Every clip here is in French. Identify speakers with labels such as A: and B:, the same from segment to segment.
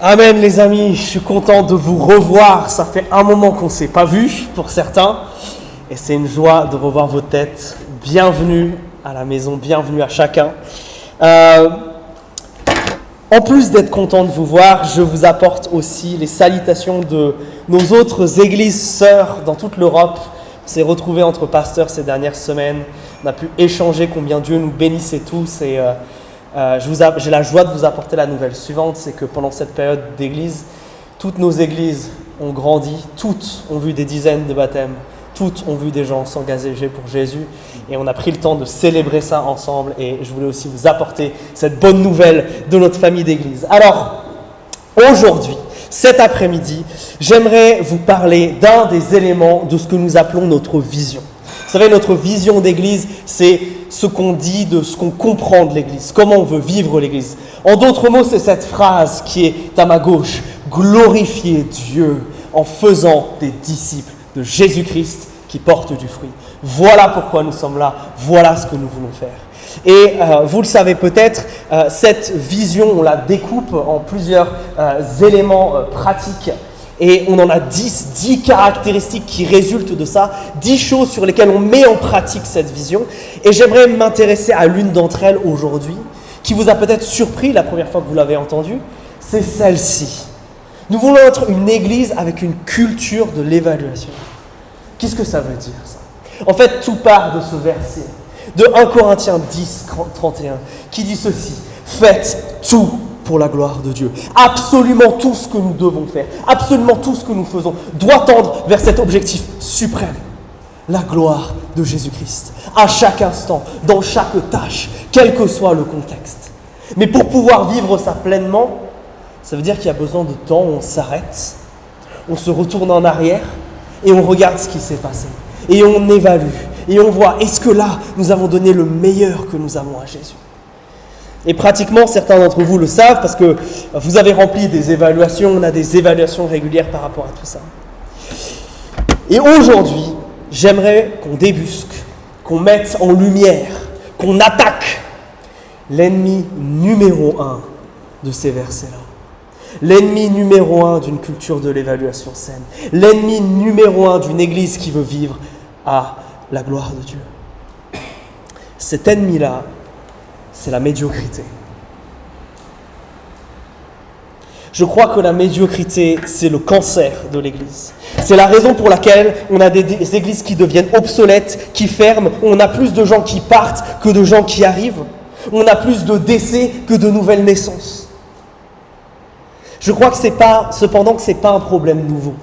A: Amen les amis, je suis content de vous revoir. Ça fait un moment qu'on ne s'est pas vu pour certains. Et c'est une joie de revoir vos têtes. Bienvenue à la maison, bienvenue à chacun. En plus d'être content de vous voir, je vous apporte aussi les salutations de nos autres églises sœurs dans toute l'Europe. On s'est retrouvés entre pasteurs ces dernières semaines. On a pu échanger combien Dieu nous bénissait tous. Et j'ai la joie de vous apporter la nouvelle suivante, c'est que pendant cette période d'église, toutes nos églises ont grandi, toutes ont vu des dizaines de baptêmes, toutes ont vu des gens s'engager pour Jésus et on a pris le temps de célébrer ça ensemble et je voulais aussi vous apporter cette bonne nouvelle de notre famille d'église. Alors, aujourd'hui, cet après-midi, j'aimerais vous parler d'un des éléments de ce que nous appelons notre vision. Vous savez, notre vision d'église, c'est ce qu'on dit, de ce qu'on comprend de l'église, comment on veut vivre l'église. En d'autres mots, c'est cette phrase qui est à ma gauche, glorifier Dieu en faisant des disciples de Jésus-Christ qui portent du fruit. Voilà pourquoi nous sommes là, voilà ce que nous voulons faire. Et vous le savez peut-être, cette vision, on la découpe en plusieurs éléments pratiques. Et on en a 10 caractéristiques qui résultent de ça, 10 choses sur lesquelles on met en pratique cette vision. Et j'aimerais m'intéresser à l'une d'entre elles aujourd'hui, qui vous a peut-être surpris la première fois que vous l'avez entendue, c'est celle-ci. Nous voulons être une église avec une culture de l'évaluation. Qu'est-ce que ça veut dire ça ? En fait, tout part de ce verset, de 1 Corinthiens 10, 31, qui dit ceci, « Faites tout pour la gloire de Dieu. » Absolument tout ce que nous devons faire, absolument tout ce que nous faisons doit tendre vers cet objectif suprême, la gloire de Jésus-Christ, à chaque instant, dans chaque tâche, quel que soit le contexte. Mais pour pouvoir vivre ça pleinement, ça veut dire qu'il y a besoin de temps où on s'arrête, on se retourne en arrière et on regarde ce qui s'est passé. Et on évalue, et on voit, est-ce que là, nous avons donné le meilleur que nous avons à Jésus ? Et pratiquement, certains d'entre vous le savent parce que vous avez rempli des évaluations, on a des évaluations régulières par rapport à tout ça. Et aujourd'hui, j'aimerais qu'on débusque, qu'on mette en lumière, qu'on attaque l'ennemi numéro 1 de ces versets-là. L'ennemi numéro 1 d'une culture de l'évaluation saine. L'ennemi numéro 1 d'une église qui veut vivre à la gloire de Dieu. Cet ennemi-là, c'est la médiocrité. Je crois que la médiocrité, c'est le cancer de l'Église. C'est la raison pour laquelle on a des églises qui deviennent obsolètes, qui ferment. On a plus de gens qui partent que de gens qui arrivent. On a plus de décès que de nouvelles naissances. Je crois que cependant que ce n'est pas un problème nouveau.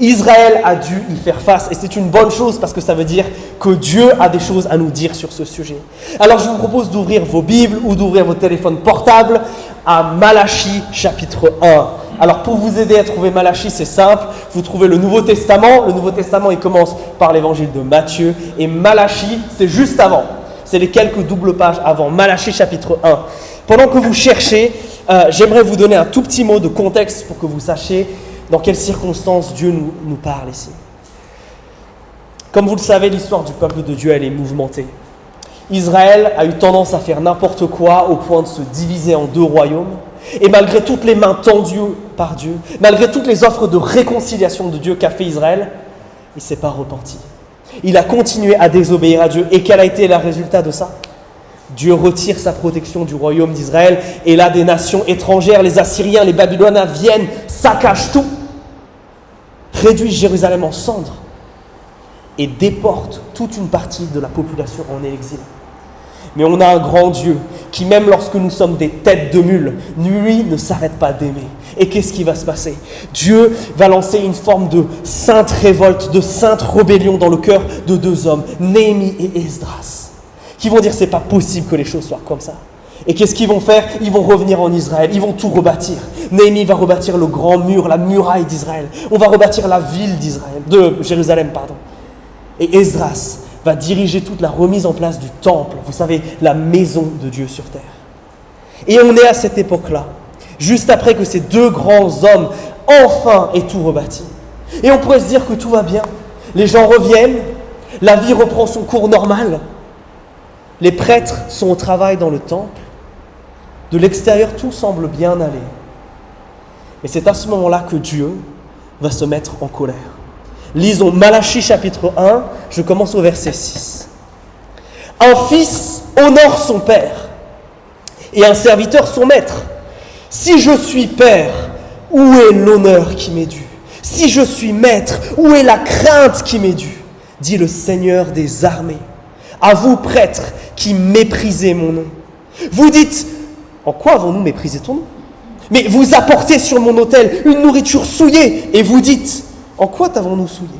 A: Israël a dû y faire face et c'est une bonne chose parce que ça veut dire que Dieu a des choses à nous dire sur ce sujet. Alors je vous propose d'ouvrir vos Bibles ou d'ouvrir vos téléphones portables à Malachie chapitre 1. Alors pour vous aider à trouver Malachie, c'est simple, vous trouvez le Nouveau Testament. Le Nouveau Testament, il commence par l'évangile de Matthieu et Malachie, c'est juste avant. C'est les quelques doubles pages avant, Malachie chapitre 1. Pendant que vous cherchez, j'aimerais vous donner un tout petit mot de contexte pour que vous sachiez dans quelles circonstances Dieu nous parle ici. Comme vous le savez, l'histoire du peuple de Dieu, elle est mouvementée. Israël a eu tendance à faire n'importe quoi au point de se diviser en 2 royaumes. Et malgré toutes les mains tendues par Dieu, malgré toutes les offres de réconciliation de Dieu qu'a fait Israël, il ne s'est pas repenti. Il a continué à désobéir à Dieu. Et quel a été le résultat de ça ? Dieu retire sa protection du royaume d'Israël et là des nations étrangères, les Assyriens, les Babyloniens viennent, saccagent tout, réduisent Jérusalem en cendres et déportent toute une partie de la population en exil. Mais on a un grand Dieu qui, même lorsque nous sommes des têtes de mule, lui ne s'arrête pas d'aimer. Et qu'est-ce qui va se passer ? Dieu va lancer une forme de sainte révolte, de sainte rébellion dans le cœur de 2 hommes, Néhémie et Esdras, qui vont dire c'est pas possible que les choses soient comme ça. Et qu'est-ce qu'ils vont faire ? Ils vont revenir en Israël, ils vont tout rebâtir. Néhémie va rebâtir le grand mur, la muraille d'Israël. On va rebâtir la ville de Jérusalem. Et Esdras va diriger toute la remise en place du temple, vous savez, la maison de Dieu sur terre. Et on est à cette époque-là, juste après que ces 2 grands hommes enfin aient tout rebâti. Et on pourrait se dire que tout va bien. Les gens reviennent, la vie reprend son cours normal. Les prêtres sont au travail dans le temple. De l'extérieur, tout semble bien aller. Et c'est à ce moment-là que Dieu va se mettre en colère. Lisons Malachie chapitre 1, je commence au verset 6. Un fils honore son père et un serviteur son maître. Si je suis père, où est l'honneur qui m'est dû? Si je suis maître, où est la crainte qui m'est due? Dit le Seigneur des armées. À vous, prêtres, qui méprisez mon nom. Vous dites, en quoi avons-nous méprisé ton nom? Mais vous apportez sur mon autel une nourriture souillée, et vous dites, en quoi t'avons-nous souillé?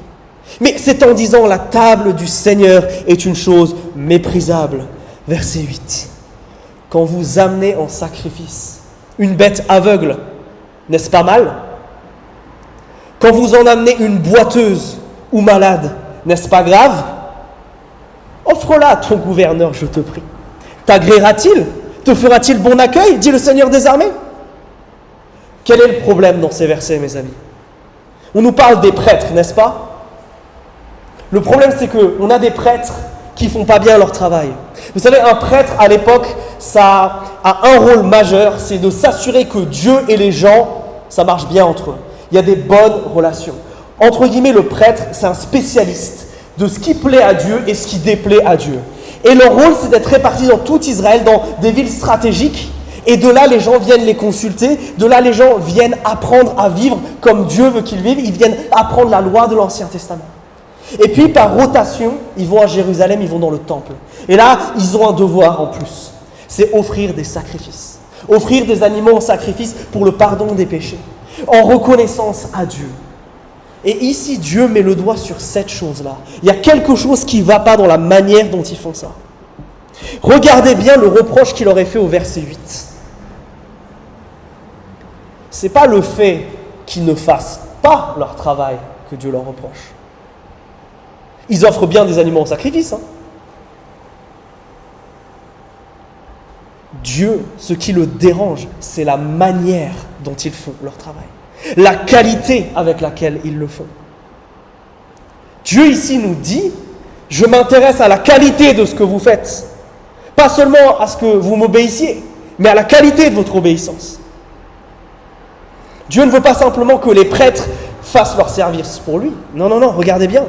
A: Mais c'est en disant, la table du Seigneur est une chose méprisable. Verset 8. Quand vous amenez en sacrifice une bête aveugle, n'est-ce pas mal? Quand vous en amenez une boiteuse ou malade, n'est-ce pas grave? Offre-la à ton gouverneur, je te prie. T'agréera-t-il? Te fera-t-il bon accueil? Dit le Seigneur des armées. Quel est le problème dans ces versets, mes amis? On nous parle des prêtres, n'est-ce pas? Le problème, c'est qu'on a des prêtres qui ne font pas bien leur travail. Vous savez, un prêtre, à l'époque, ça a un rôle majeur, c'est de s'assurer que Dieu et les gens, ça marche bien entre eux. Il y a des bonnes relations. Entre guillemets, le prêtre, c'est un spécialiste de ce qui plaît à Dieu et ce qui déplaît à Dieu. Et leur rôle, c'est d'être répartis dans tout Israël, dans des villes stratégiques. Et de là, les gens viennent les consulter. De là, les gens viennent apprendre à vivre comme Dieu veut qu'ils vivent. Ils viennent apprendre la loi de l'Ancien Testament. Et puis, par rotation, ils vont à Jérusalem, ils vont dans le temple. Et là, ils ont un devoir en plus. C'est offrir des sacrifices. Offrir des animaux en sacrifice pour le pardon des péchés. En reconnaissance à Dieu. Et ici, Dieu met le doigt sur cette chose-là. Il y a quelque chose qui ne va pas dans la manière dont ils font ça. Regardez bien le reproche qu'il leur est fait au verset 8. Ce n'est pas le fait qu'ils ne fassent pas leur travail que Dieu leur reproche. Ils offrent bien des animaux en sacrifice. Dieu, ce qui le dérange, c'est la manière dont ils font leur travail. La qualité avec laquelle ils le font. Dieu ici nous dit, je m'intéresse à la qualité de ce que vous faites. Pas seulement à ce que vous m'obéissiez, mais à la qualité de votre obéissance. Dieu ne veut pas simplement que les prêtres fassent leur service pour lui. Non, non, non, regardez bien.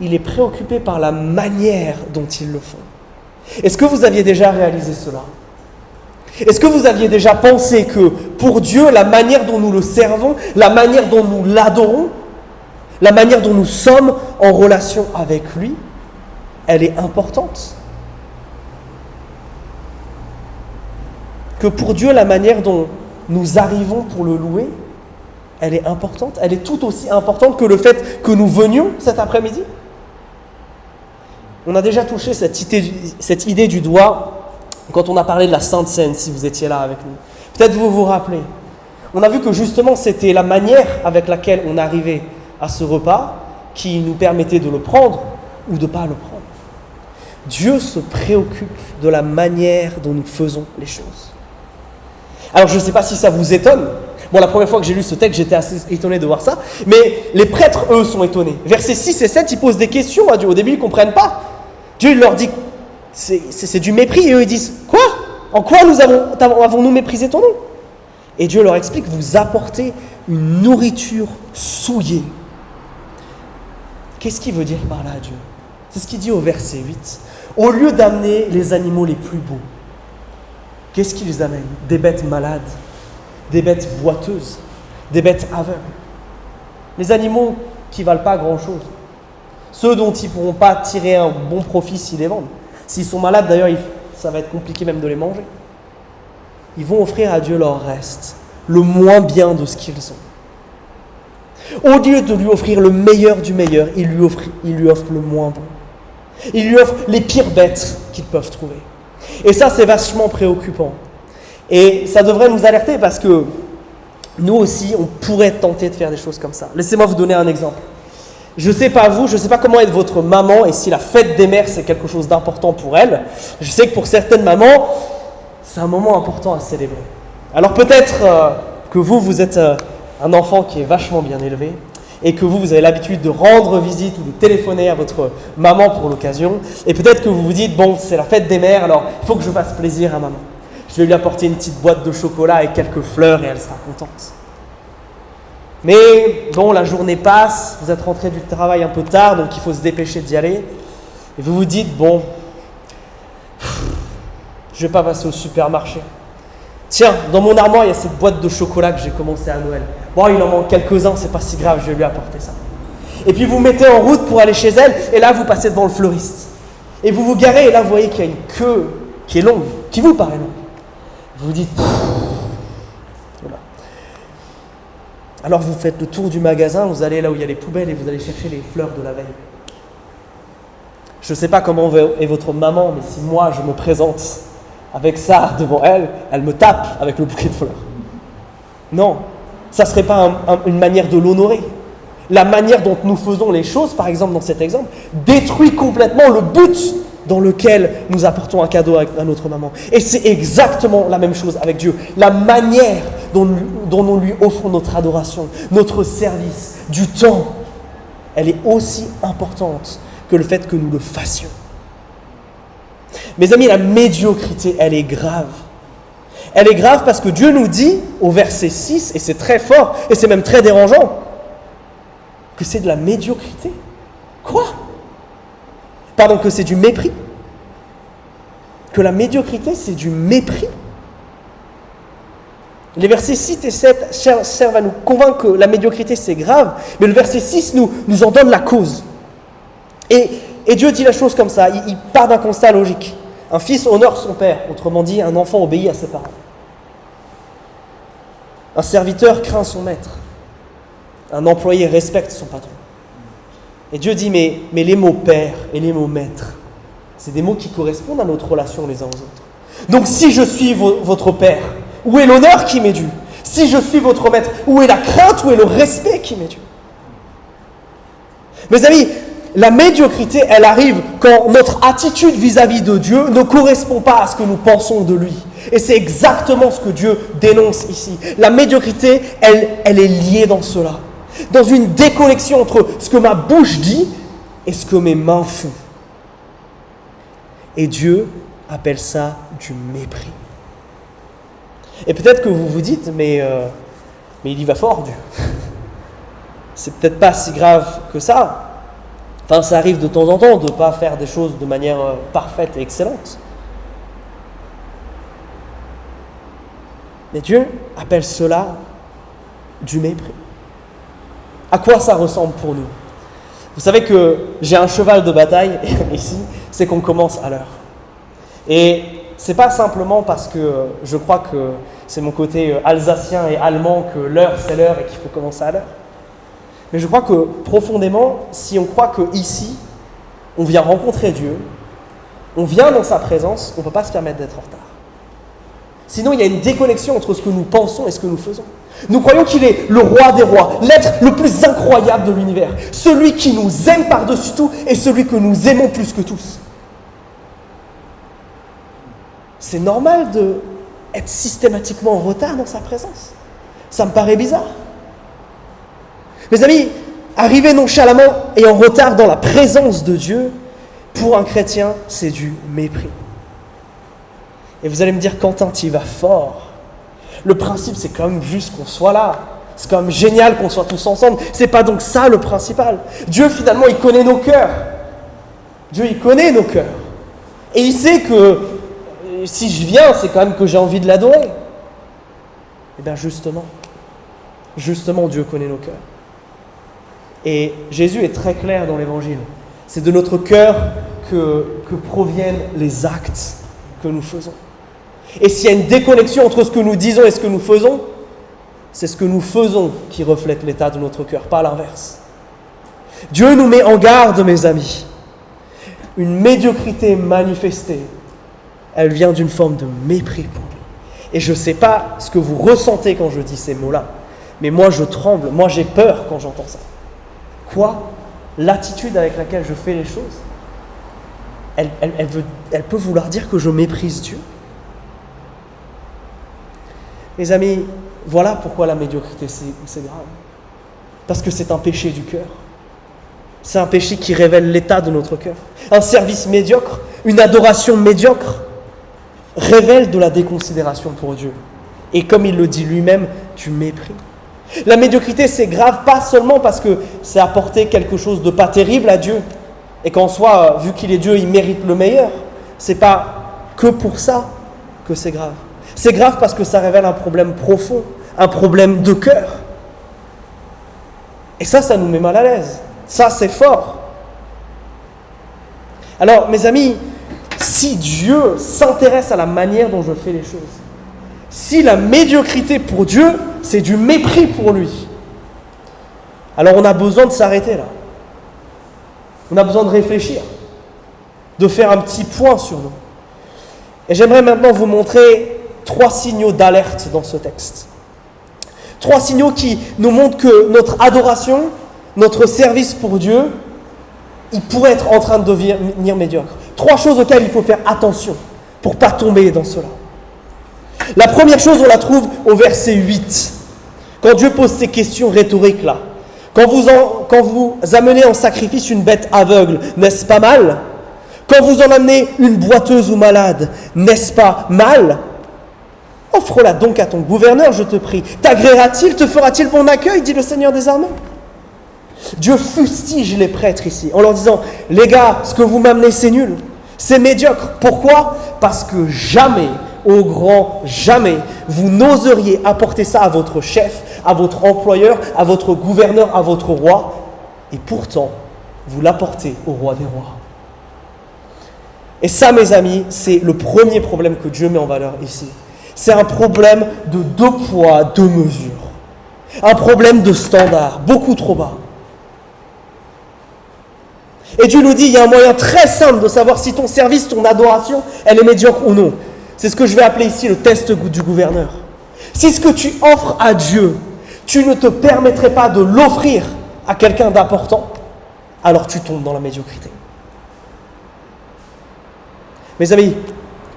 A: Il est préoccupé par la manière dont ils le font. Est-ce que vous aviez déjà réalisé cela? Est-ce que vous aviez déjà pensé que pour Dieu, la manière dont nous le servons, la manière dont nous l'adorons, la manière dont nous sommes en relation avec lui, elle est importante? Que pour Dieu, la manière dont nous arrivons pour le louer, elle est importante? Elle est tout aussi importante que le fait que nous venions cet après-midi? On a déjà touché cette idée du doigt quand on a parlé de la Sainte Seine, si vous étiez là avec nous. Peut-être vous vous rappelez. On a vu que justement c'était la manière avec laquelle on arrivait à ce repas qui nous permettait de le prendre ou de ne pas le prendre. Dieu se préoccupe de la manière dont nous faisons les choses. Alors je ne sais pas si ça vous étonne. Bon, la première fois que j'ai lu ce texte, j'étais assez étonné de voir ça. Mais les prêtres, eux, sont étonnés. Versets 6 et 7, ils posent des questions à Dieu. Au début, ils ne comprennent pas. Dieu il leur dit, c'est du mépris. Et eux, ils disent, quoi? En quoi avons-nous méprisé ton nom? Et Dieu leur explique, vous apportez une nourriture souillée. Qu'est-ce qu'il veut dire par là, Dieu? C'est ce qu'il dit au verset 8. Au lieu d'amener les animaux les plus beaux, qu'est-ce qu'ils amènent? Des bêtes malades, des bêtes boiteuses, des bêtes aveugles. Les animaux qui ne valent pas grand-chose. Ceux dont ils ne pourront pas tirer un bon profit s'ils les vendent. S'ils sont malades, d'ailleurs, ça va être compliqué même de les manger. Ils vont offrir à Dieu leur reste, le moins bien de ce qu'ils ont. Au lieu de lui offrir le meilleur du meilleur, il lui offre le moins bon. Il lui offre les pires bêtes qu'ils peuvent trouver. Et ça, c'est vachement préoccupant. Et ça devrait nous alerter parce que nous aussi, on pourrait tenter de faire des choses comme ça. Laissez-moi vous donner un exemple. Je ne sais pas vous, je ne sais pas comment est votre maman et si la fête des mères, c'est quelque chose d'important pour elle. Je sais que pour certaines mamans, c'est un moment important à célébrer. Alors peut-être que vous êtes un enfant qui est vachement bien élevé et que vous avez l'habitude de rendre visite ou de téléphoner à votre maman pour l'occasion. Et peut-être que vous vous dites, bon, c'est la fête des mères, alors il faut que je fasse plaisir à maman. Je vais lui apporter une petite boîte de chocolat et quelques fleurs et elle sera contente. Mais bon, la journée passe, vous êtes rentré du travail un peu tard, donc il faut se dépêcher d'y aller. Et vous vous dites, bon, je vais pas passer au supermarché. Tiens, dans mon armoire, il y a cette boîte de chocolat que j'ai commencé à Noël. Bon, il en manque quelques-uns, c'est pas si grave, je vais lui apporter ça. Et puis vous mettez en route pour aller chez elle, et là vous passez devant le fleuriste. Et vous vous garez, et là vous voyez qu'il y a une queue qui est longue, qui vous paraît longue. Vous vous dites, voilà. Alors vous faites le tour du magasin, vous allez là où il y a les poubelles, et vous allez chercher les fleurs de la veille. Je ne sais pas comment est votre maman, mais si moi je me présente avec ça devant elle, elle me tape avec le bouquet de fleurs. Non, ça ne serait pas une manière de l'honorer. La manière dont nous faisons les choses, par exemple dans cet exemple, détruit complètement le but dans lequel nous apportons un cadeau à notre maman. Et c'est exactement la même chose avec Dieu. La manière dont nous lui offrons notre adoration, notre service, du temps, elle est aussi importante que le fait que nous le fassions. Mes amis, la médiocrité, elle est grave. Elle est grave parce que Dieu nous dit, au verset 6, et c'est très fort, et c'est même très dérangeant, que c'est de la médiocrité. Quoi ? Pardon, que c'est du mépris. Que la médiocrité, c'est du mépris. Les versets 6 et 7 servent à nous convaincre que la médiocrité, c'est grave, mais le verset 6 nous en donne la cause. Et Dieu dit la chose comme ça, il part d'un constat logique. Un fils honore son père, autrement dit, un enfant obéit à ses parents. Un serviteur craint son maître. Un employé respecte son patron. Et Dieu dit, mais les mots père et les mots maître, c'est des mots qui correspondent à notre relation les uns aux autres. Donc si je suis votre père, où est l'honneur qui m'est dû ? Si je suis votre maître, où est la crainte, où est le respect qui m'est dû ? Mes amis, la médiocrité, elle arrive quand notre attitude vis-à-vis de Dieu ne correspond pas à ce que nous pensons de lui. Et c'est exactement ce que Dieu dénonce ici. La médiocrité, elle est liée dans cela. Dans une déconnexion entre ce que ma bouche dit et ce que mes mains font. Et Dieu appelle ça du mépris. Et peut-être que vous vous dites, mais il y va fort, Dieu. C'est peut-être pas si grave que ça. Enfin, ça arrive de temps en temps de ne pas faire des choses de manière parfaite et excellente. Mais Dieu appelle cela du mépris. À quoi ça ressemble pour nous ? Vous savez que j'ai un cheval de bataille ici, c'est qu'on commence à l'heure. Et c'est pas simplement parce que je crois que c'est mon côté alsacien et allemand que l'heure c'est l'heure et qu'il faut commencer à l'heure. Mais je crois que profondément, si on croit qu'ici, on vient rencontrer Dieu, on vient dans sa présence, on ne peut pas se permettre d'être en retard. Sinon, il y a une déconnexion entre ce que nous pensons et ce que nous faisons. Nous croyons qu'il est le roi des rois, l'être le plus incroyable de l'univers, celui qui nous aime par-dessus tout et celui que nous aimons plus que tous. C'est normal d'être systématiquement en retard dans sa présence. Ça me paraît bizarre. Mes amis, arriver nonchalamment et en retard dans la présence de Dieu, pour un chrétien, c'est du mépris. Et vous allez me dire, Quentin, tu y vas fort. Le principe, c'est quand même juste qu'on soit là. C'est quand même génial qu'on soit tous ensemble. C'est pas donc ça le principal. Dieu, finalement, il connaît nos cœurs. Dieu, il connaît nos cœurs. Et il sait que si je viens, c'est quand même que j'ai envie de l'adorer. Et bien justement, Dieu connaît nos cœurs. Et Jésus est très clair dans l'Évangile. C'est de notre cœur que proviennent les actes que nous faisons. Et s'il y a une déconnexion entre ce que nous disons et ce que nous faisons, c'est ce que nous faisons qui reflète l'état de notre cœur, pas l'inverse. Dieu nous met en garde, mes amis. Une médiocrité manifestée, elle vient d'une forme de mépris pour lui. Et je ne sais pas ce que vous ressentez quand je dis ces mots-là, mais moi je tremble, moi j'ai peur quand j'entends ça. Quoi ? L'attitude avec laquelle je fais les choses, elle peut vouloir dire que je méprise Dieu. Mes amis, voilà pourquoi la médiocrité c'est grave. Parce que c'est un péché du cœur. C'est un péché qui révèle l'état de notre cœur. Un service médiocre, une adoration médiocre, révèle de la déconsidération pour Dieu. Et comme il le dit lui-même, du mépris. La médiocrité, c'est grave pas seulement parce que c'est apporter quelque chose de pas terrible à Dieu, et qu'en soi, vu qu'il est Dieu, il mérite le meilleur. C'est pas que pour ça que c'est grave. C'est grave parce que ça révèle un problème profond, un problème de cœur. Et ça nous met mal à l'aise. Ça, c'est fort. Alors, mes amis, si Dieu s'intéresse à la manière dont je fais les choses, si la médiocrité pour Dieu, c'est du mépris pour lui, alors on a besoin de s'arrêter là. On a besoin de réfléchir, de faire un petit point sur nous. Et j'aimerais maintenant vous montrer 3 signaux d'alerte dans ce texte. 3 signaux qui nous montrent que notre adoration, notre service pour Dieu, il pourrait être en train de devenir médiocre. 3 choses auxquelles il faut faire attention pour ne pas tomber dans cela. La première chose, on la trouve au verset 8. Quand Dieu pose ces questions rhétoriques-là. Quand vous amenez en sacrifice une bête aveugle, n'est-ce pas mal ? Quand vous en amenez une boiteuse ou malade, n'est-ce pas mal ? Offre-la donc à ton gouverneur, je te prie. T'agréera-t-il, te fera-t-il bon accueil, dit le Seigneur des armées ? Dieu fustige les prêtres ici, en leur disant, les gars, ce que vous m'amenez, c'est nul, c'est médiocre. Pourquoi ? Parce que jamais, au grand jamais, vous n'oseriez apporter ça à votre chef, à votre employeur, à votre gouverneur, à votre roi, et pourtant, vous l'apportez au roi des rois. Et ça, mes amis, c'est le premier problème que Dieu met en valeur ici. C'est un problème de 2 poids, 2 mesures. Un problème de standard, beaucoup trop bas. Et Dieu nous dit, il y a un moyen très simple de savoir si ton service, ton adoration, elle est médiocre ou non. C'est ce que je vais appeler ici le test du gouverneur. Si ce que tu offres à Dieu, tu ne te permettrais pas de l'offrir à quelqu'un d'important, alors tu tombes dans la médiocrité. Mes amis,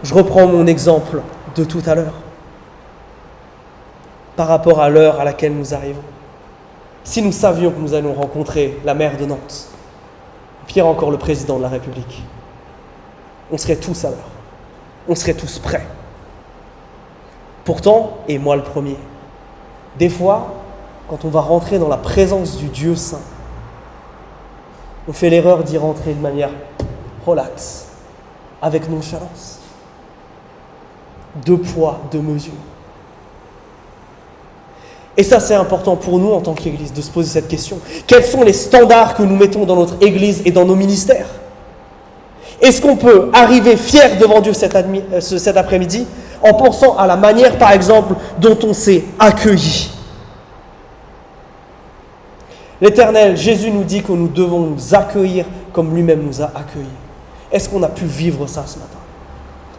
A: je reprends mon exemple de tout à l'heure, par rapport à l'heure à laquelle nous arrivons. Si nous savions que nous allons rencontrer la maire de Nantes, pire encore le président de la République, on serait tous à l'heure, on serait tous prêts. Pourtant, et moi le premier, des fois, quand on va rentrer dans la présence du Dieu Saint, on fait l'erreur d'y rentrer de manière relaxe, avec nonchalance. 2 poids, 2 mesures. Et ça, c'est important pour nous en tant qu'Église de se poser cette question. Quels sont les standards que nous mettons dans notre Église et dans nos ministères ? Est-ce qu'on peut arriver fier devant Dieu cet après-midi en pensant à la manière, par exemple, dont on s'est accueilli ? L'Éternel, Jésus nous dit que nous devons nous accueillir comme lui-même nous a accueillis. Est-ce qu'on a pu vivre ça ce matin ?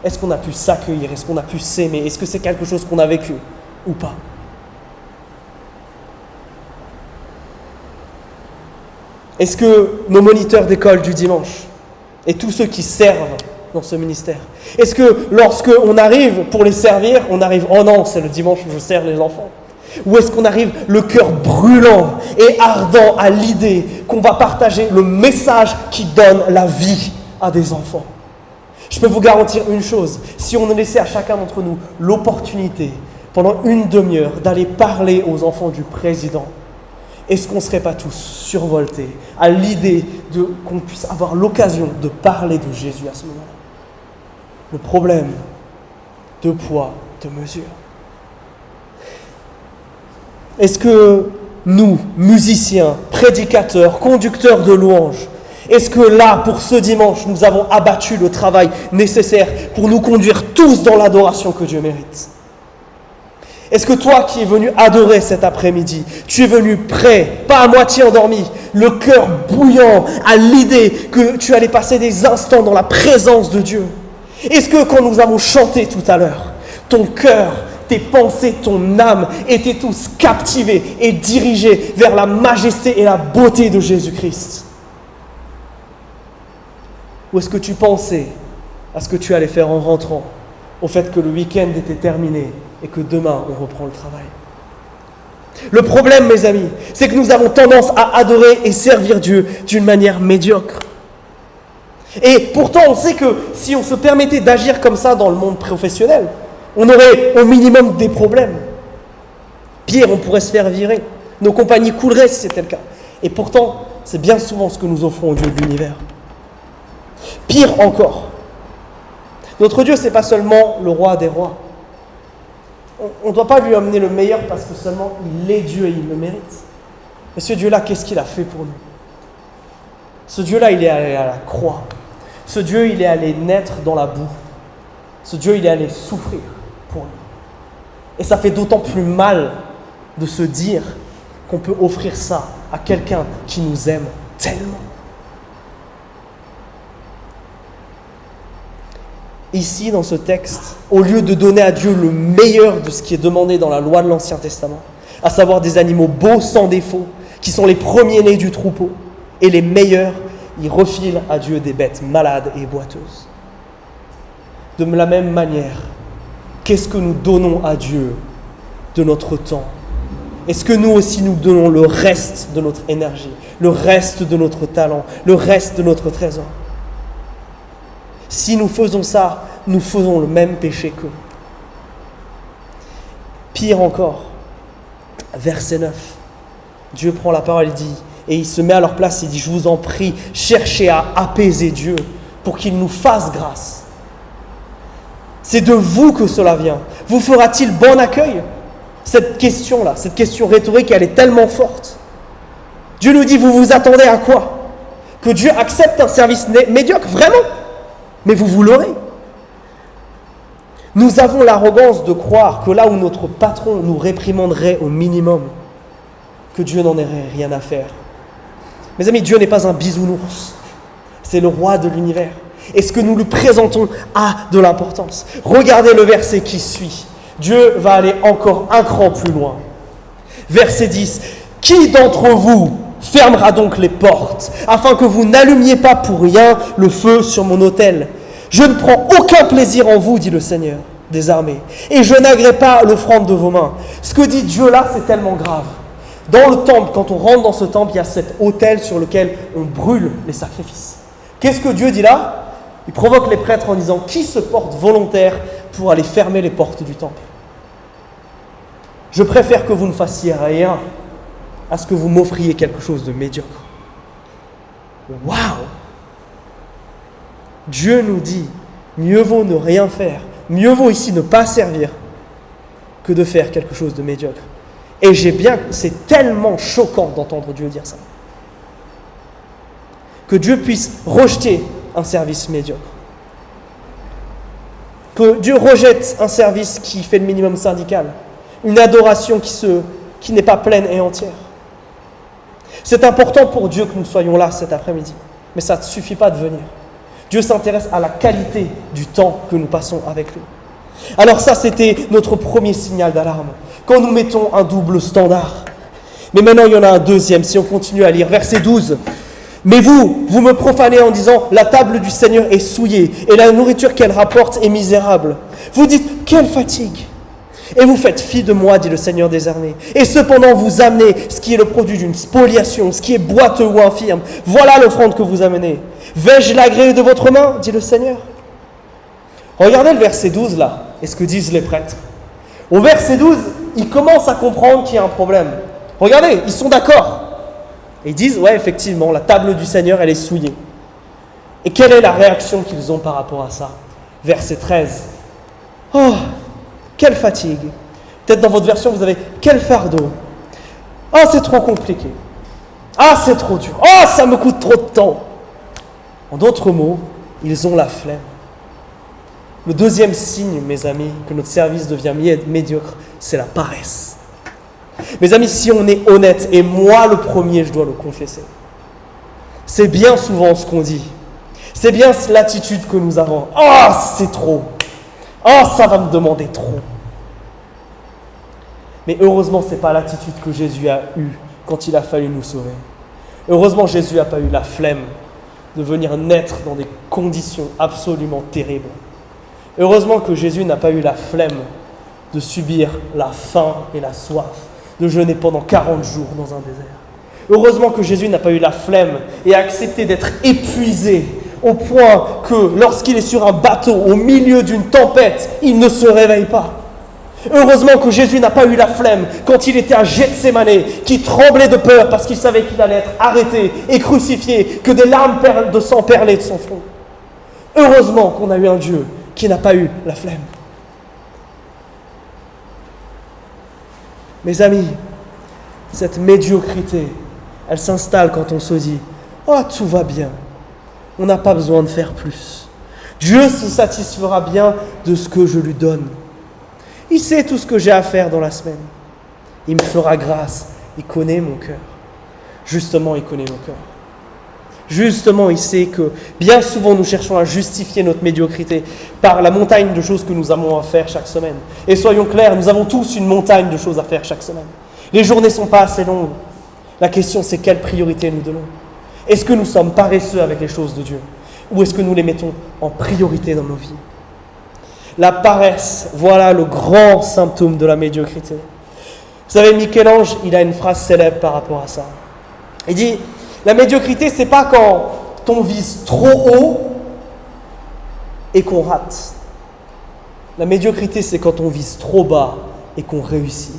A: Est-ce qu'on a pu s'accueillir ? Est-ce qu'on a pu s'aimer ? Est-ce que c'est quelque chose qu'on a vécu ou pas ? Est-ce que nos moniteurs d'école du dimanche et tous ceux qui servent dans ce ministère, est-ce que lorsque on arrive pour les servir, on arrive « Oh non, c'est le dimanche où je sers les enfants » ou est-ce qu'on arrive le cœur brûlant et ardent à l'idée qu'on va partager le message qui donne la vie à des enfants ? Je peux vous garantir une chose, si on laissait à chacun d'entre nous l'opportunité, pendant 1 demi-heure, d'aller parler aux enfants du président, est-ce qu'on ne serait pas tous survoltés à l'idée qu'on puisse avoir l'occasion de parler de Jésus à ce moment-là ? Le problème, 2 poids, 2 mesures. Est-ce que nous, musiciens, prédicateurs, conducteurs de louanges, est-ce que là, pour ce dimanche, nous avons abattu le travail nécessaire pour nous conduire tous dans l'adoration que Dieu mérite ? Est-ce que toi qui es venu adorer cet après-midi, tu es venu prêt, pas à moitié endormi, le cœur bouillant à l'idée que tu allais passer des instants dans la présence de Dieu ? Est-ce que quand nous avons chanté tout à l'heure, ton cœur, tes pensées, ton âme étaient tous captivés et dirigés vers la majesté et la beauté de Jésus-Christ ? Ou est-ce que tu pensais à ce que tu allais faire en rentrant, au fait que le week-end était terminé et que demain on reprend le travail ? Le problème, mes amis, c'est que nous avons tendance à adorer et servir Dieu d'une manière médiocre. Et pourtant, on sait que si on se permettait d'agir comme ça dans le monde professionnel, on aurait au minimum des problèmes. Pire, on pourrait se faire virer. Nos compagnies couleraient si c'était le cas. Et pourtant, c'est bien souvent ce que nous offrons au Dieu de l'univers. Pire encore, notre Dieu, ce n'est pas seulement le roi des rois. On ne doit pas lui amener le meilleur parce que seulement il est Dieu et il le mérite. Mais ce Dieu-là, qu'est-ce qu'il a fait pour nous? Ce Dieu-là, il est allé à la croix. Ce Dieu, il est allé naître dans la boue. Ce Dieu, il est allé souffrir pour nous. Et ça fait d'autant plus mal de se dire qu'on peut offrir ça à quelqu'un qui nous aime tellement. Ici, dans ce texte, au lieu de donner à Dieu le meilleur de ce qui est demandé dans la loi de l'Ancien Testament, à savoir des animaux beaux sans défaut, qui sont les premiers-nés du troupeau, et les meilleurs, il refile à Dieu des bêtes malades et boiteuses. De la même manière, qu'est-ce que nous donnons à Dieu de notre temps? Est-ce que nous aussi nous donnons le reste de notre énergie, le reste de notre talent, le reste de notre trésor? Si nous faisons ça, nous faisons le même péché qu'eux. Pire encore, verset 9, Dieu prend la parole, il dit, et il se met à leur place, il dit, je vous en prie, cherchez à apaiser Dieu pour qu'il nous fasse grâce. C'est de vous que cela vient. Vous fera-t-il bon accueil? Cette question-là, cette question rhétorique, elle est tellement forte. Dieu nous dit, vous vous attendez à quoi? Que Dieu accepte un service médiocre? Vraiment? Mais vous l'aurez. Nous avons l'arrogance de croire que là où notre patron nous réprimanderait au minimum, que Dieu n'en aurait rien à faire. Mes amis, Dieu n'est pas un bisounours. C'est le roi de l'univers. Et ce que nous lui présentons a de l'importance. Regardez le verset qui suit. Dieu va aller encore un cran plus loin. Verset 10. « Qui d'entre vous fermera donc les portes, afin que vous n'allumiez pas pour rien le feu sur mon autel? Je ne prends aucun plaisir en vous, dit le Seigneur des armées, et je n'agrée pas l'offrande de vos mains. » Ce que dit Dieu là, c'est tellement grave. Dans le temple, quand on rentre dans ce temple, il y a cet autel sur lequel on brûle les sacrifices. Qu'est-ce que Dieu dit là? Il provoque les prêtres en disant, qui se porte volontaire pour aller fermer les portes du temple? Je préfère que vous ne fassiez rien à ce que vous m'offriez quelque chose de médiocre. Waouh! Dieu nous dit, mieux vaut ne rien faire, mieux vaut ici ne pas servir que de faire quelque chose de médiocre. Et c'est tellement choquant d'entendre Dieu dire ça. Que Dieu puisse rejeter un service médiocre. Que Dieu rejette un service qui fait le minimum syndical. Une adoration qui n'est pas pleine et entière. C'est important pour Dieu que nous soyons là cet après-midi. Mais ça ne suffit pas de venir. Dieu s'intéresse à la qualité du temps que nous passons avec lui. Alors ça, c'était notre premier signal d'alarme. Quand nous mettons un double standard. Mais maintenant, il y en a un deuxième. Si on continue à lire, verset 12. « Mais vous me profanez en disant, la table du Seigneur est souillée, et la nourriture qu'elle rapporte est misérable. Vous dites, quelle fatigue! Et vous faites fi de moi, dit le Seigneur des armées. Et cependant, vous amenez ce qui est le produit d'une spoliation, ce qui est boiteux ou infirme. Voilà l'offrande que vous amenez. Vais-je l'agréer de votre main, dit le Seigneur. » Regardez le verset 12 là, et ce que disent les prêtres. Au verset 12, ils commencent à comprendre qu'il y a un problème. Regardez, ils sont d'accord. Et ils disent, ouais, effectivement, la table du Seigneur, elle est souillée. Et quelle est la réaction qu'ils ont par rapport à ça? Verset 13. Oh, quelle fatigue. Peut-être dans votre version, vous avez, quel fardeau. Ah, c'est trop compliqué. Ah, c'est trop dur. Ah, ça me coûte trop de temps. En d'autres mots, ils ont la flemme. Le deuxième signe, mes amis, que notre service devient médiocre, c'est la paresse. Mes amis, si on est honnête, et moi le premier, je dois le confesser, c'est bien souvent ce qu'on dit. C'est bien l'attitude que nous avons. « Ah, c'est trop. Ah, ça va me demander trop. » Mais heureusement, ce n'est pas l'attitude que Jésus a eue quand il a fallu nous sauver. Heureusement, Jésus n'a pas eu la flemme de venir naître dans des conditions absolument terribles. Heureusement que Jésus n'a pas eu la flemme de subir la faim et la soif, de jeûner pendant 40 jours dans un désert. Heureusement que Jésus n'a pas eu la flemme et a accepté d'être épuisé au point que lorsqu'il est sur un bateau au milieu d'une tempête, il ne se réveille pas. Heureusement que Jésus n'a pas eu la flemme quand il était à Gethsémané, qui tremblait de peur parce qu'il savait qu'il allait être arrêté et crucifié, que des larmes de sang perlaient de son front. Heureusement qu'on a eu un Dieu qui n'a pas eu la flemme. Mes amis, cette médiocrité, elle s'installe quand on se dit « Oh, tout va bien, on n'a pas besoin de faire plus. Dieu se satisfera bien de ce que je lui donne. Il sait tout ce que j'ai à faire dans la semaine. Il me fera grâce, il connaît mon cœur. Justement, il connaît mon cœur. Justement, il sait que bien souvent, nous cherchons à justifier notre médiocrité par la montagne de choses que nous avons à faire chaque semaine. Et soyons clairs, nous avons tous une montagne de choses à faire chaque semaine. Les journées ne sont pas assez longues. La question, c'est quelle priorité nous donnons. Est-ce que nous sommes paresseux avec les choses de Dieu? Ou est-ce que nous les mettons en priorité dans nos vies? La paresse, voilà le grand symptôme de la médiocrité. Vous savez, Michel-Ange, il a une phrase célèbre par rapport à ça. Il dit, la médiocrité, c'est pas quand on vise trop haut et qu'on rate. La médiocrité, c'est quand on vise trop bas et qu'on réussit.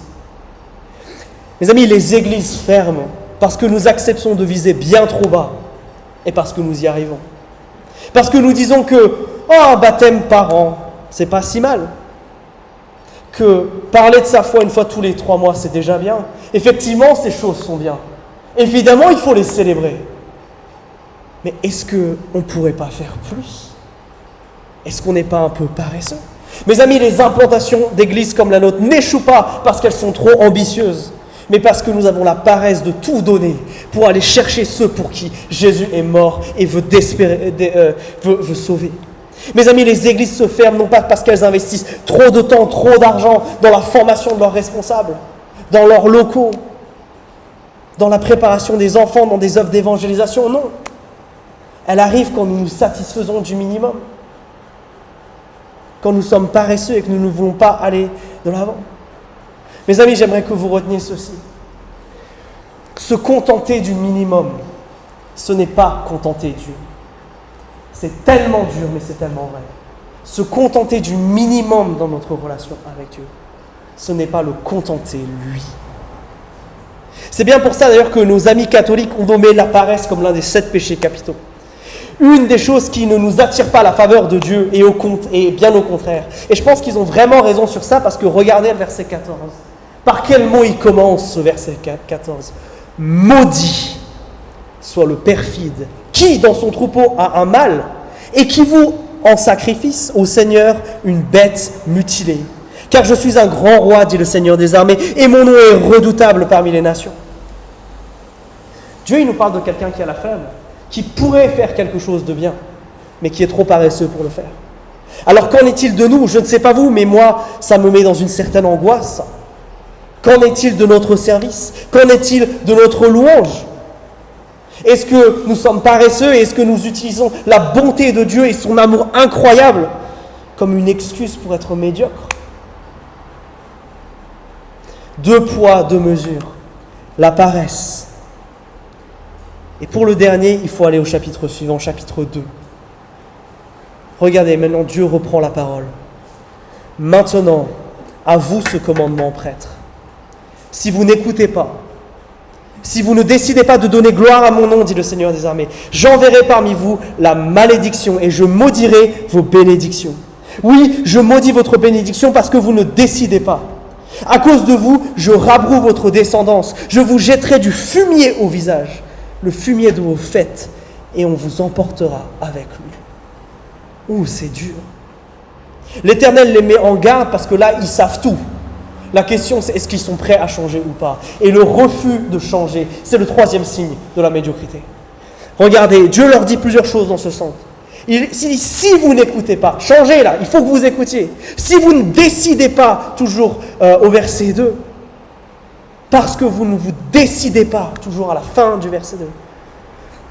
A: Mes amis, les églises ferment parce que nous acceptons de viser bien trop bas et parce que nous y arrivons. Parce que nous disons que, un baptême par an, c'est pas si mal. Que parler de sa foi une fois tous les 3 mois, c'est déjà bien. Effectivement, ces choses sont bien. Évidemment, il faut les célébrer. Mais est-ce qu'on ne pourrait pas faire plus? Est-ce qu'on n'est pas un peu paresseux? Mes amis, les implantations d'églises comme la nôtre n'échouent pas parce qu'elles sont trop ambitieuses, mais parce que nous avons la paresse de tout donner pour aller chercher ceux pour qui Jésus est mort et veut sauver. Mes amis, les églises se ferment non pas parce qu'elles investissent trop de temps, trop d'argent dans la formation de leurs responsables, dans leurs locaux, dans la préparation des enfants, dans des œuvres d'évangélisation, non. Elle arrive quand nous nous satisfaisons du minimum, quand nous sommes paresseux et que nous ne voulons pas aller de l'avant. Mes amis, j'aimerais que vous reteniez ceci. Se contenter du minimum, ce n'est pas contenter Dieu. C'est tellement dur, mais c'est tellement vrai. Se contenter du minimum dans notre relation avec Dieu, ce n'est pas le contenter lui. C'est bien pour ça d'ailleurs que nos amis catholiques ont nommé la paresse comme l'un des 7 péchés capitaux. Une des choses qui ne nous attire pas la faveur de Dieu et bien au contraire. Et je pense qu'ils ont vraiment raison sur ça parce que regardez le verset 14. Par quel mot il commence ce verset 14? Maudit soit le perfide qui dans son troupeau a un mâle et qui voue en sacrifice au Seigneur une bête mutilée. Car je suis un grand roi, dit le Seigneur des armées, et mon nom est redoutable parmi les nations. Dieu, il nous parle de quelqu'un qui a la flemme, qui pourrait faire quelque chose de bien, mais qui est trop paresseux pour le faire. Alors qu'en est-il de nous? Je ne sais pas vous, mais moi, ça me met dans une certaine angoisse. Qu'en est-il de notre service? Qu'en est-il de notre louange? Est-ce que nous sommes paresseux et est-ce que nous utilisons la bonté de Dieu et son amour incroyable comme une excuse pour être médiocre? 2 poids, 2 mesures. La paresse. Et pour le dernier, il faut aller au chapitre suivant, chapitre 2. Regardez, maintenant Dieu reprend la parole. Maintenant, à vous ce commandement, prêtre. Si vous n'écoutez pas, si vous ne décidez pas de donner gloire à mon nom, dit le Seigneur des armées, j'enverrai parmi vous la malédiction et je maudirai vos bénédictions. Oui, je maudis votre bénédiction parce que vous ne décidez pas. À cause de vous, je rabroue votre descendance. Je vous jetterai du fumier au visage, le fumier de vos fêtes, et on vous emportera avec lui. Ouh, c'est dur. L'Éternel les met en garde parce que là, ils savent tout. La question, c'est est-ce qu'ils sont prêts à changer ou pas? Et le refus de changer, c'est le 3e signe de la médiocrité. Regardez, Dieu leur dit plusieurs choses dans ce sens. Il dit, si vous n'écoutez pas, changez là, il faut que vous écoutiez. Si vous ne décidez pas, toujours au verset 2, parce que vous ne vous décidez pas, toujours à la fin du verset 2.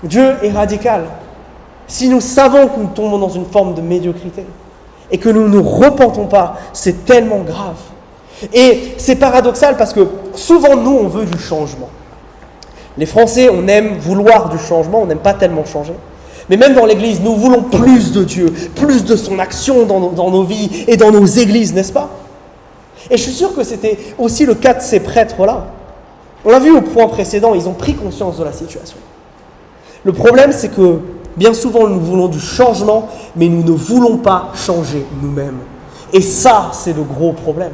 A: Dieu est radical. Si nous savons que nous tombons dans une forme de médiocrité et que nous ne nous repentons pas, c'est tellement grave. Et c'est paradoxal parce que souvent nous on veut du changement. Les Français, on aime vouloir du changement, on n'aime pas tellement changer. Mais même dans l'église, nous voulons plus de Dieu, plus de son action dans nos vies et dans nos églises, n'est-ce pas? Et je suis sûr que c'était aussi le cas de ces prêtres-là. On l'a vu au point précédent, ils ont pris conscience de la situation. Le problème, c'est que bien souvent, nous voulons du changement, mais nous ne voulons pas changer nous-mêmes. Et ça, c'est le gros problème.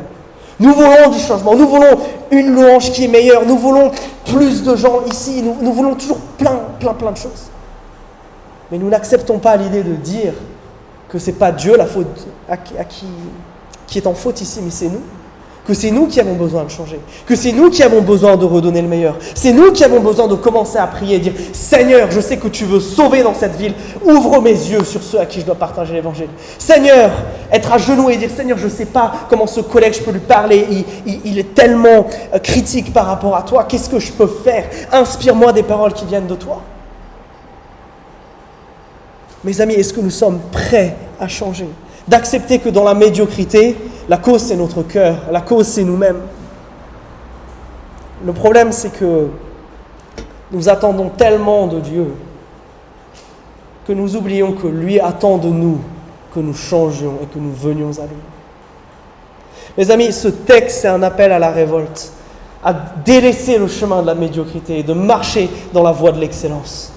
A: Nous voulons du changement, nous voulons une louange qui est meilleure, nous voulons plus de gens ici, nous voulons toujours plein de choses. Mais nous n'acceptons pas l'idée de dire que ce n'est pas Dieu la faute qui est en faute ici, mais c'est nous. Que c'est nous qui avons besoin de changer. Que c'est nous qui avons besoin de redonner le meilleur. C'est nous qui avons besoin de commencer à prier et dire « Seigneur, je sais que tu veux sauver dans cette ville. Ouvre mes yeux sur ceux à qui je dois partager l'évangile. » Seigneur, être à genoux et dire « Seigneur, je ne sais pas comment ce collègue, je peux lui parler. Il est tellement critique par rapport à toi. Qu'est-ce que je peux faire? Inspire-moi des paroles qui viennent de toi. » Mes amis, est-ce que nous sommes prêts à changer? D'accepter que dans la médiocrité, la cause c'est notre cœur, la cause c'est nous-mêmes. Le problème c'est que nous attendons tellement de Dieu que nous oublions que lui attend de nous que nous changions et que nous venions à lui. Mes amis, ce texte c'est un appel à la révolte, à délaisser le chemin de la médiocrité et de marcher dans la voie de l'excellence.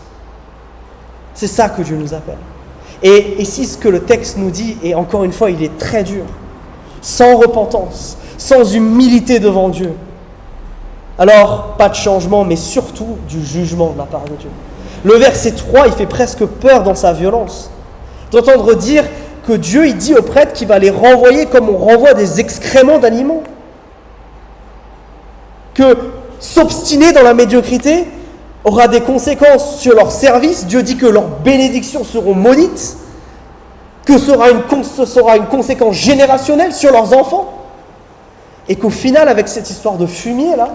A: C'est ça que Dieu nous appelle. Et ici, ce que le texte nous dit, et encore une fois, il est très dur, sans repentance, sans humilité devant Dieu, alors pas de changement, mais surtout du jugement de la part de Dieu. Le verset 3, il fait presque peur dans sa violence. D'entendre dire que Dieu, il dit aux prêtres qu'il va les renvoyer comme on renvoie des excréments d'animaux. Que s'obstiner dans la médiocrité aura des conséquences sur leur service. Dieu dit que leurs bénédictions seront maudites, que ce sera une conséquence générationnelle sur leurs enfants, et qu'au final, avec cette histoire de fumier là,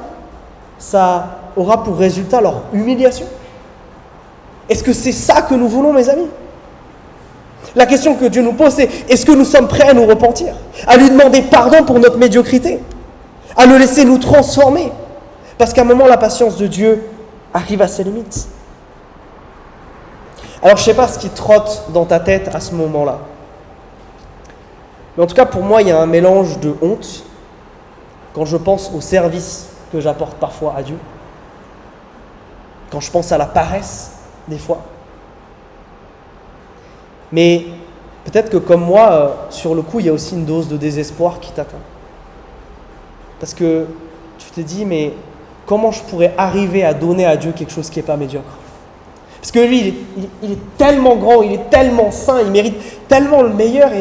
A: ça aura pour résultat leur humiliation. Est-ce que c'est ça que nous voulons, mes amis? La question que Dieu nous pose, c'est est-ce que nous sommes prêts à nous repentir, à lui demander pardon pour notre médiocrité, à le laisser nous transformer? Parce qu'à un moment, la patience de Dieu arrive à ses limites. Alors, je ne sais pas ce qui trotte dans ta tête à ce moment-là. Mais en tout cas, pour moi, il y a un mélange de honte quand je pense au service que j'apporte parfois à Dieu, quand je pense à la paresse, des fois. Mais peut-être que comme moi, sur le coup, il y a aussi une dose de désespoir qui t'atteint. Parce que tu te dis, mais comment je pourrais arriver à donner à Dieu quelque chose qui n'est pas médiocre? Parce que lui, il est tellement grand, il est tellement saint, il mérite tellement le meilleur.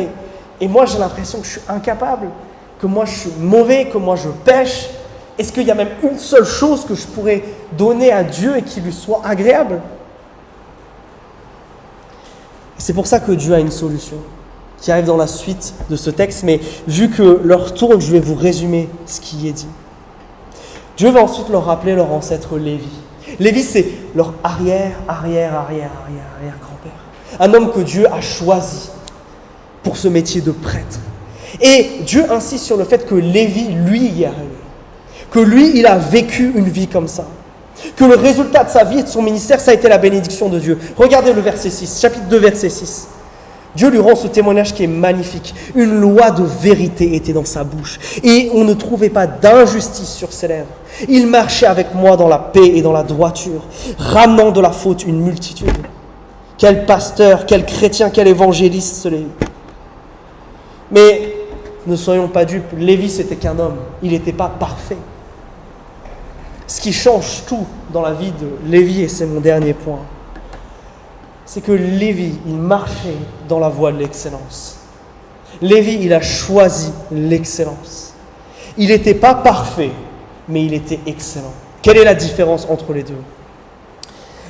A: Et moi, j'ai l'impression que je suis incapable, que moi, je suis mauvais, que moi, je pêche. Est-ce qu'il y a même une seule chose que je pourrais donner à Dieu et qui lui soit agréable? C'est pour ça que Dieu a une solution qui arrive dans la suite de ce texte. Mais vu que l'heure tourne, je vais vous résumer ce qui est dit. Dieu va ensuite leur rappeler leur ancêtre Lévi. Lévi, c'est leur arrière-grand-père. Un homme que Dieu a choisi pour ce métier de prêtre. Et Dieu insiste sur le fait que Lévi, lui, y est arrivé. Que lui, il a vécu une vie comme ça. Que le résultat de sa vie et de son ministère, ça a été la bénédiction de Dieu. Regardez le verset 6, chapitre 2, verset 6. Dieu lui rend ce témoignage qui est magnifique. Une loi de vérité était dans sa bouche et on ne trouvait pas d'injustice sur ses lèvres. Il marchait avec moi dans la paix et dans la droiture, ramenant de la faute une multitude. Quel pasteur, quel chrétien, quel évangéliste ce Lévi. Mais ne soyons pas dupes, Lévi c'était qu'un homme, il n'était pas parfait. Ce qui change tout dans la vie de Lévi, et c'est mon dernier point, c'est que Lévi, il marchait dans la voie de l'excellence. Lévi, il a choisi l'excellence. Il n'était pas parfait, mais il était excellent. Quelle est la différence entre les deux?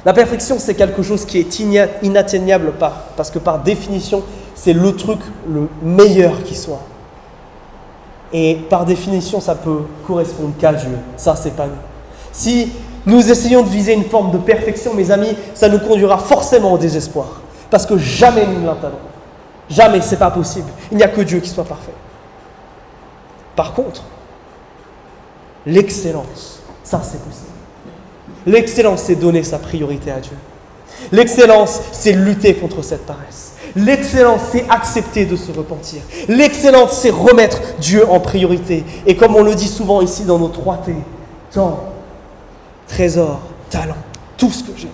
A: La perfection, c'est quelque chose qui est inatteignable parce que par définition, c'est le truc le meilleur qui soit. Et par définition, ça peut correspondre qu'à Dieu. Ça, c'est pas nous. Si nous essayons de viser une forme de perfection, mes amis, ça nous conduira forcément au désespoir. Parce que jamais nous ne l'atteindrons. Jamais, c'est pas possible. Il n'y a que Dieu qui soit parfait. Par contre, l'excellence, ça c'est possible. L'excellence, c'est donner sa priorité à Dieu. L'excellence, c'est lutter contre cette paresse. L'excellence, c'est accepter de se repentir. L'excellence, c'est remettre Dieu en priorité. Et comme on le dit souvent ici dans nos 3T, temps, trésor, talent, tout ce que j'ai.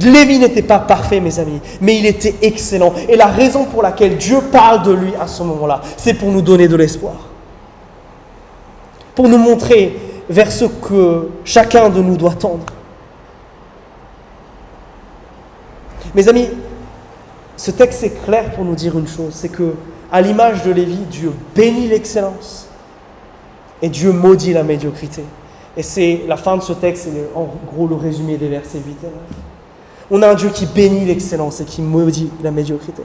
A: Lévi n'était pas parfait, mes amis, mais il était excellent. Et la raison pour laquelle Dieu parle de lui à ce moment-là, c'est pour nous donner de l'espoir. Pour nous montrer vers ce que chacun de nous doit tendre. Mes amis, ce texte est clair pour nous dire une chose, c'est que à l'image de Lévi, Dieu bénit l'excellence et Dieu maudit la médiocrité. Et c'est la fin de ce texte, c'est en gros le résumé des versets 8 et 9. On a un Dieu qui bénit l'excellence et qui maudit la médiocrité.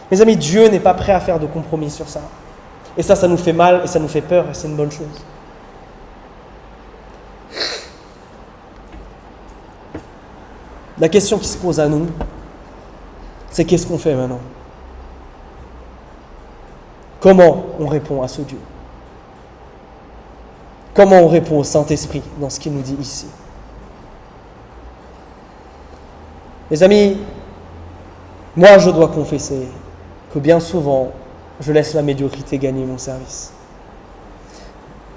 A: Mes amis, Dieu n'est pas prêt à faire de compromis sur ça. Et ça nous fait mal et ça nous fait peur et c'est une bonne chose. La question qui se pose à nous, c'est qu'est-ce qu'on fait maintenant? Comment on répond à ce Dieu? Comment on répond au Saint-Esprit dans ce qu'il nous dit ici? Mes amis, moi je dois confesser que bien souvent, je laisse la médiocrité gagner mon service.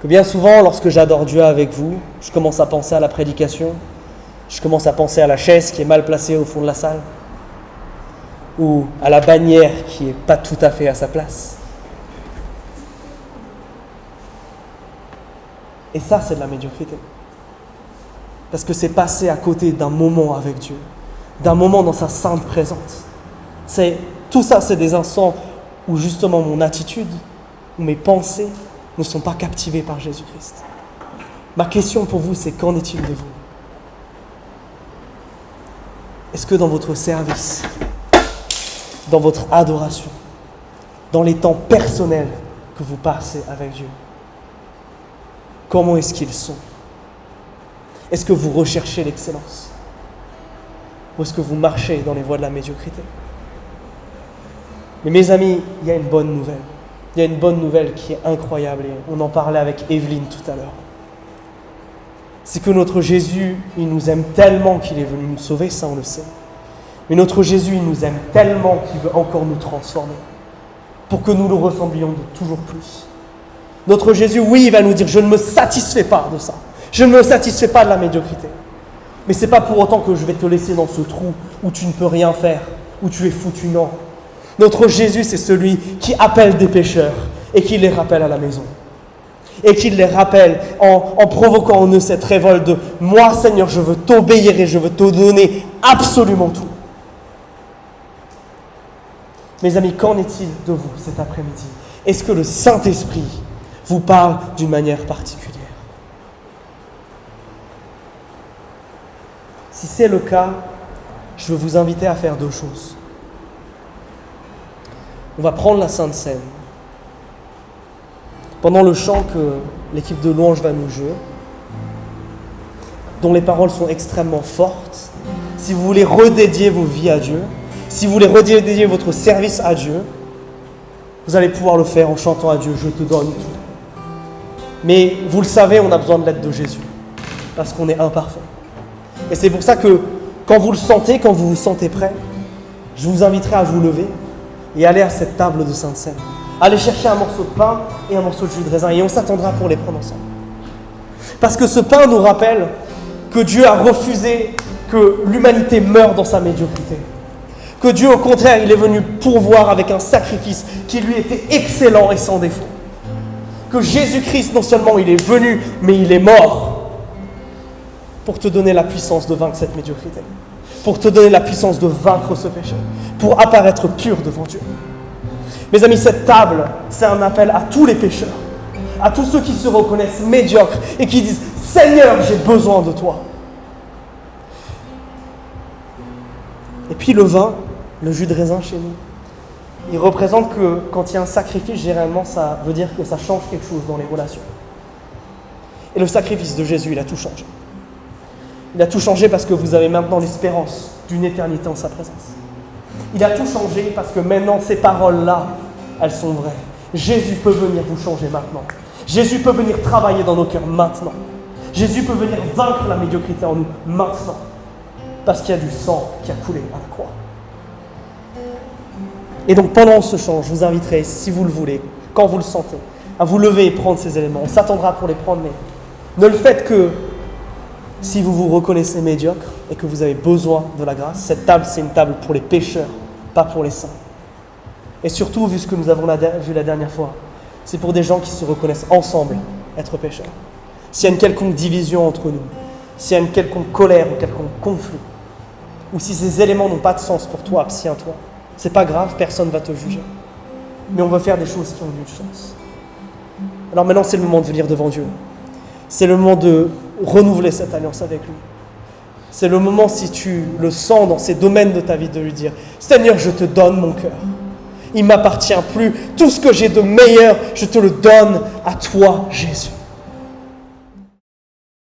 A: Que bien souvent, lorsque j'adore Dieu avec vous, je commence à penser à la prédication, je commence à penser à la chaise qui est mal placée au fond de la salle, ou à la bannière qui n'est pas tout à fait à sa place. Et ça, c'est de la médiocrité. Parce que c'est passer à côté d'un moment avec Dieu, d'un moment dans sa sainte présence. Tout ça, c'est des instants où justement mon attitude, où mes pensées ne sont pas captivées par Jésus-Christ. Ma question pour vous, c'est qu'en est-il de vous? Est-ce que dans votre service, dans votre adoration, dans les temps personnels que vous passez avec Dieu, comment est-ce qu'ils sont? Est-ce que vous recherchez l'excellence? Ou est-ce que vous marchez dans les voies de la médiocrité? Mais mes amis, il y a une bonne nouvelle. Il y a une bonne nouvelle qui est incroyable et on en parlait avec Evelyne tout à l'heure. C'est que notre Jésus, il nous aime tellement qu'il est venu nous sauver, ça on le sait. Mais notre Jésus, il nous aime tellement qu'il veut encore nous transformer pour que nous le ressemblions de toujours plus. Notre Jésus, oui, il va nous dire, je ne me satisfais pas de ça. Je ne me satisfais pas de la médiocrité. Mais ce n'est pas pour autant que je vais te laisser dans ce trou où tu ne peux rien faire, où tu es foutu, non. Notre Jésus, c'est celui qui appelle des pécheurs et qui les rappelle à la maison. Et qui les rappelle en provoquant en eux cette révolte de « Moi, Seigneur, je veux t'obéir et je veux te donner absolument tout. » Mes amis, qu'en est-il de vous cet après-midi? Est-ce que le Saint-Esprit vous parle d'une manière particulière? Si c'est le cas, je veux vous inviter à faire deux choses. On va prendre la Sainte Seine. Pendant le chant que l'équipe de louange va nous jouer, dont les paroles sont extrêmement fortes, si vous voulez redédier vos vies à Dieu, si vous voulez redédier votre service à Dieu, vous allez pouvoir le faire en chantant à Dieu, je te donne tout. Mais vous le savez, on a besoin de l'aide de Jésus, parce qu'on est imparfait. Et c'est pour ça que quand vous le sentez, quand vous vous sentez prêt, je vous inviterai à vous lever et aller à cette table de Sainte Seine. Allez chercher un morceau de pain et un morceau de jus de raisin et on s'attendra pour les prendre ensemble. Parce que ce pain nous rappelle que Dieu a refusé que l'humanité meure dans sa médiocrité. Que Dieu, au contraire, il est venu pourvoir avec un sacrifice qui lui était excellent et sans défaut. Que Jésus-Christ, non seulement il est venu, mais il est mort pour te donner la puissance de vaincre cette médiocrité. Pour te donner la puissance de vaincre ce péché. Pour apparaître pur devant Dieu. Mes amis, cette table, c'est un appel à tous les pécheurs, à tous ceux qui se reconnaissent médiocres et qui disent « Seigneur, j'ai besoin de toi ». Et puis le vin, le jus de raisin chez nous, il représente que quand il y a un sacrifice, généralement, ça veut dire que ça change quelque chose dans les relations. Et le sacrifice de Jésus, il a tout changé. Il a tout changé parce que vous avez maintenant l'espérance d'une éternité en sa présence. Il a tout changé parce que maintenant, ces paroles-là, elles sont vraies. Jésus peut venir vous changer maintenant. Jésus peut venir travailler dans nos cœurs maintenant. Jésus peut venir vaincre la médiocrité en nous maintenant. Parce qu'il y a du sang qui a coulé à la croix. Et donc pendant ce chant, je vous inviterai, si vous le voulez, quand vous le sentez, à vous lever et prendre ces éléments. On s'attendra pour les prendre, mais ne le faites que si vous vous reconnaissez médiocre et que vous avez besoin de la grâce. Cette table, c'est une table pour les pécheurs, pas pour les saints. Et surtout, vu ce que nous avons vu la dernière fois, c'est pour des gens qui se reconnaissent ensemble être pécheurs. S'il y a une quelconque division entre nous, s'il y a une quelconque colère ou quelconque conflit, ou si ces éléments n'ont pas de sens pour toi, abstiens-toi. C'est pas grave, personne ne va te juger. Mais on va faire des choses qui ont du sens. Alors maintenant, c'est le moment de venir devant Dieu. C'est le moment de renouveler cette alliance avec lui. C'est le moment, si tu le sens dans ces domaines de ta vie, de lui dire « Seigneur, je te donne mon cœur. Il ne m'appartient plus. Tout ce que j'ai de meilleur, je te le donne à toi, Jésus. »